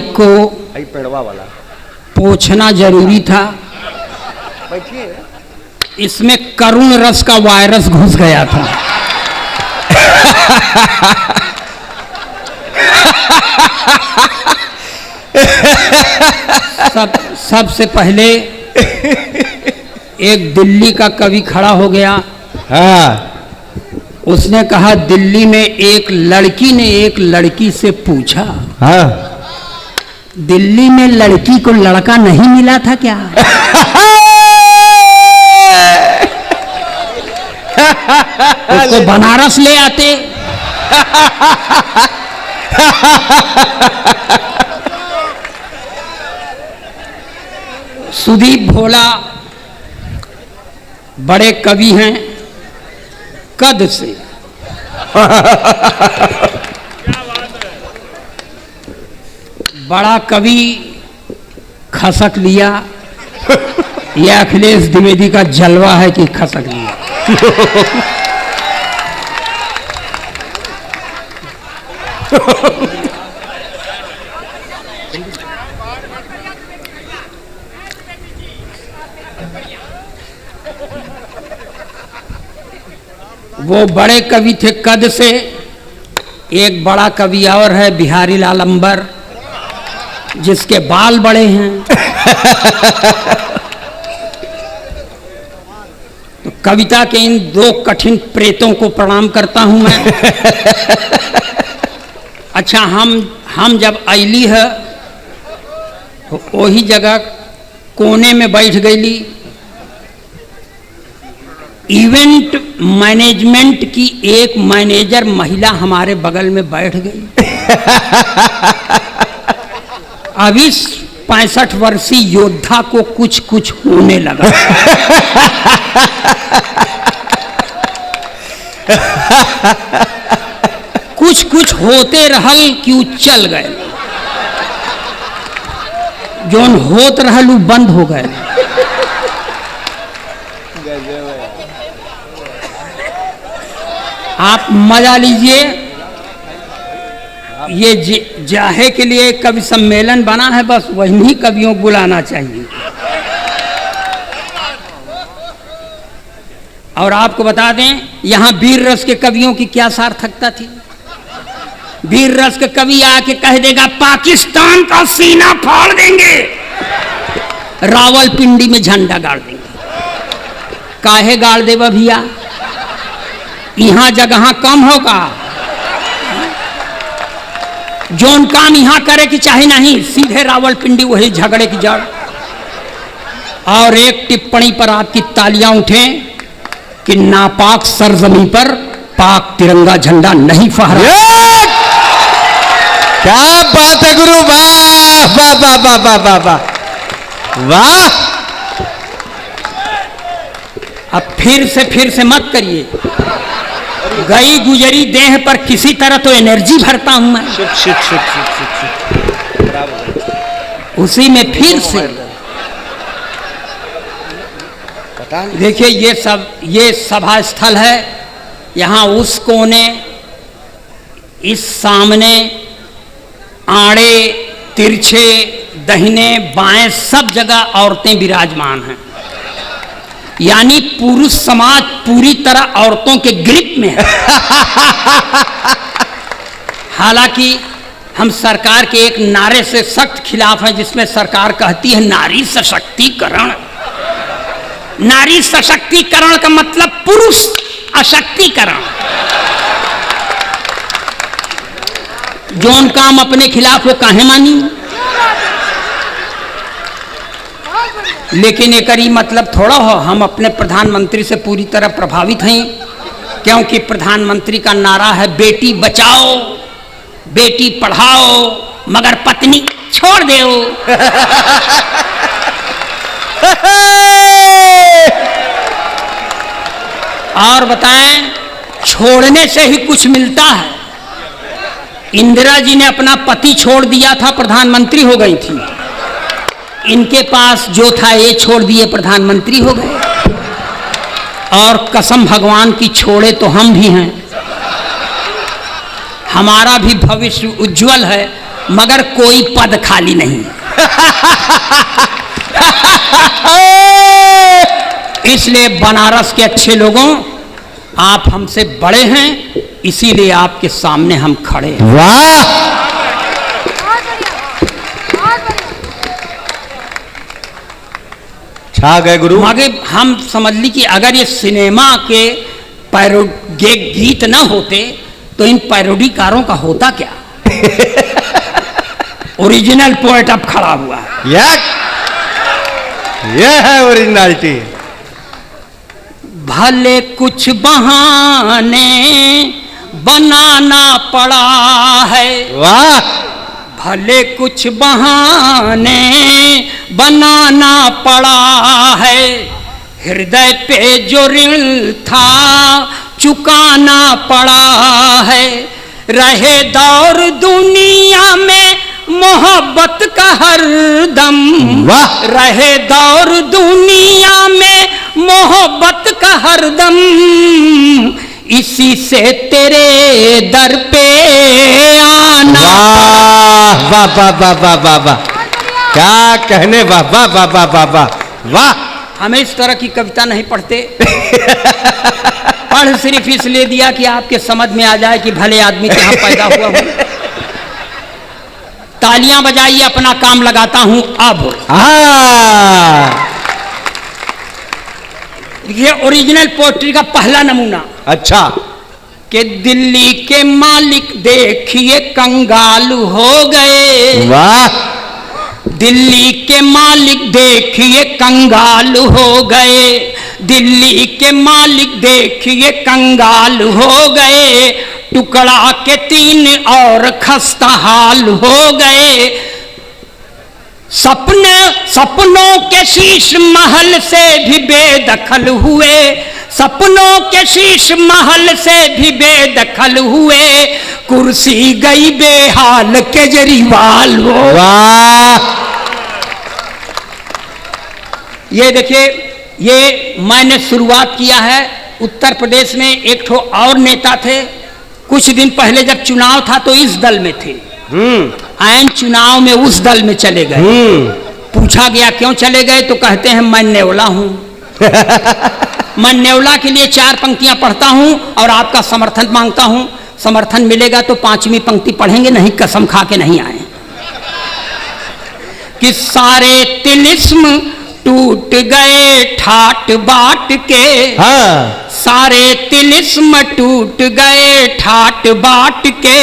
Mic को पेड़वा वाला पोंछना जरूरी था। बैठिए। इसमें करुण रस का वायरस घुस गया था। सबसे पहले एक दिल्ली का कवि खड़ा हो गया। हाँ। उसने कहा, दिल्ली में एक लड़की ने एक लड़की से पूछा, हाँ। दिल्ली में लड़की को लड़का नहीं मिला था क्या? उसको बनारस ले आते। सुदीप भोला बड़े कवि हैं कद से। बड़ा कवि खसक लिया। यह अखिलेश द्विवेदी का जलवा है कि खसक लिया। वो बड़े कवि थे कद से। एक बड़ा कवि और है बिहारी लाल अंबर, जिसके बाल बड़े हैं। तो कविता के इन दो कठिन प्रेतों को प्रणाम करता हूं मैं। अच्छा, हम जब अली है वही जगह कोने में बैठ गई। इवेंट मैनेजमेंट की एक मैनेजर महिला हमारे बगल में बैठ गई। अब इस 65 वर्षीय योद्धा को कुछ कुछ होने लगा। कुछ कुछ होते रहल कि चल गए, जोन होत रहल उ बंद हो गए। आप मजा लीजिए। ये जाहे के लिए कवि सम्मेलन बना है, बस वही कवियों को बुलाना चाहिए। और आपको बता दें, यहाँ वीर रस के कवियों की क्या सार्थकता थी। वीर रस के कवि आके कह देगा, पाकिस्तान का सीना फाड़ देंगे, रावलपिंडी में झंडा गाड़ देंगे। काहे गाड़ देवा भैया? यहाँ जगह कम होगा। जोन काम यहाँ करे कि चाहे नहीं, सीधे रावलपिंडी वही झगड़े की जड़। और एक टिप्पणी पर आपकी तालियां उठें कि नापाक सरजमी पर पाक तिरंगा झंडा नहीं फहरा। क्या बात है गुरु, वाह वाह वाह वाह वाह वाह वाह वाह। अब फिर से मत करिए। गई गुजरी देह पर किसी तरह तो एनर्जी भरता हूं मैं। उसी में फिर से देखिए, ये सभा स्थल है। यहाँ उस कोने, इस सामने, आड़े तिरछे, दाहिने बाएं सब जगह औरतें विराजमान हैं। यानी पुरुष समाज पूरी तरह औरतों के ग्रिप में है। हालांकि हम सरकार के एक नारे से सख्त खिलाफ हैं, जिसमें सरकार कहती है नारी सशक्तिकरण। नारी सशक्तिकरण का मतलब पुरुष अशक्तिकरण। जोन काम अपने खिलाफ वो काहे मानी। लेकिन एक मतलब थोड़ा हो, हम अपने प्रधानमंत्री से पूरी तरह प्रभावित हैं, क्योंकि प्रधानमंत्री का नारा है बेटी बचाओ बेटी पढ़ाओ मगर पत्नी छोड़ दो। और बताएं, छोड़ने से ही कुछ मिलता है। इंदिरा जी ने अपना पति छोड़ दिया था, प्रधानमंत्री हो गई थी। इनके पास जो था ये छोड़ दिए, प्रधानमंत्री हो गए। और कसम भगवान की, छोड़े तो हम भी हैं। हमारा भी भविष्य उज्जवल है। मगर कोई पद खाली नहीं। इसलिए बनारस के अच्छे लोगों, आप हमसे बड़े हैं, इसीलिए आपके सामने हम खड़े हैं। वाह, छा गए गुरु। मगर हम समझ ली कि अगर ये सिनेमा के गीत ना होते तो इन पैरोडीकारों का होता क्या। ओरिजिनल पोएट अब खड़ा हुआ है। यह है ओरिजिनलिटी। भले कुछ बहाने बनाना पड़ा है, वाह, भले कुछ बहाने बनाना पड़ा है, हृदय पे जो ऋण था चुकाना पड़ा है, रहे दौर दुनिया में मोहब्बत का हरदम, वाह, रहे दौर दुनिया में मोहब्बत का हरदम, इसी से तेरे दर पे आना। वाह वाह वाह वाह वाह वाह वाह, क्या कहने, वाह वाह वाह वाह वाह वाह वाह। हमें इस तरह की कविता नहीं पढ़ते। पढ़ सिर्फ इसलिए दिया कि आपके समझ में आ जाए कि भले आदमी के यहाँ पैदा हुआ हूं। तालियां बजाइए, अपना काम लगाता हूं। अब ये ओरिजिनल पोएट्री का पहला नमूना। अच्छा। कि दिल्ली के मालिक देखिए कंगाल हो गए, वाह, दिल्ली के मालिक देखिए कंगाल हो गए, दिल्ली के मालिक देखिए कंगाल हो गए, टुकड़ा के 3 और खस्ता हाल हो गए, सपनों के शीश महल से भी बेदखल हुए, सपनों के शीश महल से भी बेदखल हुए, कुर्सी गई बेहाल केजरीवाल हो। वाह, ये देखिए, ये मैंने शुरुआत किया है। उत्तर प्रदेश में एक ठो और नेता थे, कुछ दिन पहले जब चुनाव था तो इस दल में थे, ऐन चुनाव में उस दल में चले गए। पूछा गया क्यों चले गए तो कहते हैं मैं नेवला हूं। मैं नेवला के लिए 4 पंक्तियां पढ़ता हूं और आपका समर्थन मांगता हूं। समर्थन मिलेगा तो 5वीं पंक्ति पढ़ेंगे, नहीं कसम खा के नहीं आए। कि सारे तिलिस्म टूट गए ठाट बाट के, हाँ, सारे तिलिस्म टूट गए ठाट बाट के,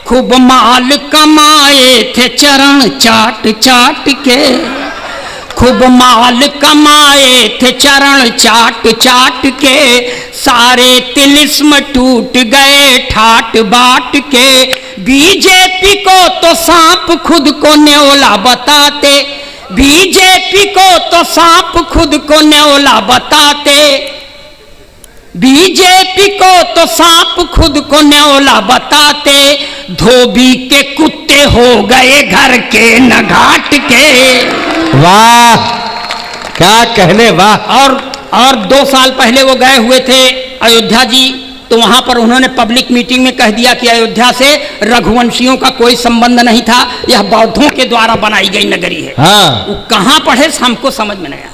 खूब माल कमाए थे चरण चाट चाट के, खूब माल कमाए थे चरण चाट चाट के, सारे तिलिस्म टूट गए ठाट बाट के, बीजेपी को तो सांप खुद को न्योला बताते, बीजेपी को तो सांप खुद को न्योला बताते, बीजेपी को तो सांप खुद को न्योला बताते, धोबी के कुत्ते हो गए घर के न घाट के। वाह, क्या कहने, वाह। और 2 साल पहले वो गए हुए थे अयोध्या जी, तो वहां पर उन्होंने पब्लिक मीटिंग में कह दिया कि अयोध्या से रघुवंशियों का कोई संबंध नहीं था, यह बौद्धों के द्वारा बनाई गई नगरी है। हाँ, वो कहां पढ़े हमको समझ में नहीं आया,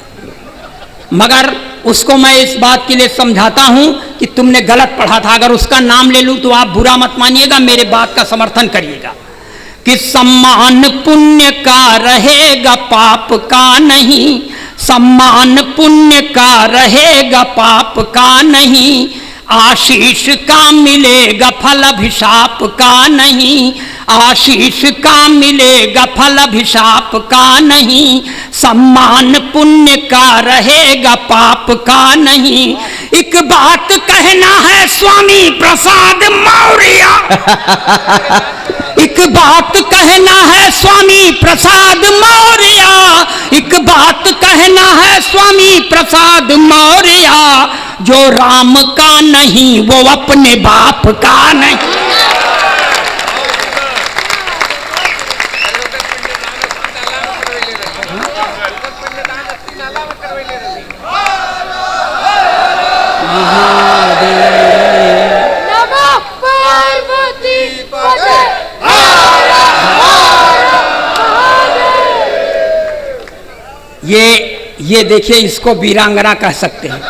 मगर उसको मैं इस बात के लिए समझाता हूं कि तुमने गलत पढ़ा था। अगर उसका नाम ले लूं तो आप बुरा मत मानिएगा, मेरे बात का समर्थन करिएगा। कि सम्मान पुण्य का रहेगा पाप का नहीं, सम्मान पुण्य का रहेगा पाप का नहीं, आशीष का मिलेगा फल अभिशाप का नहीं, आशीष का मिलेगा फल अभिशाप का नहीं, सम्मान पुण्य का रहेगा पाप का नहीं। एक बात कहना है स्वामी प्रसाद मौर्य, एक बात कहना है स्वामी प्रसाद मौर्य, एक बात कहना है स्वामी प्रसाद मौर्य, जो राम का नहीं वो अपने बाप का नहीं। नमः पार्वती पते। ये देखिए, इसको वीरांगना कह सकते हैं।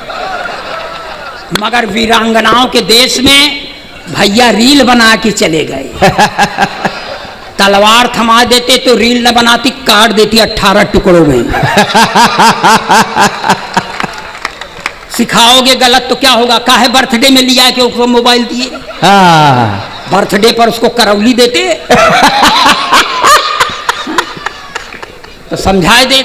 मगर वीरांगनाओं के देश में भैया रील बना के चले गए। तलवार थमा देते तो रील न बनाती, काट देती 18 टुकड़ों में। सिखाओगे गलत तो क्या होगा? काहे बर्थडे में लिया कि उसको मोबाइल दिए? बर्थडे पर उसको करौली देते। तो समझाए दे।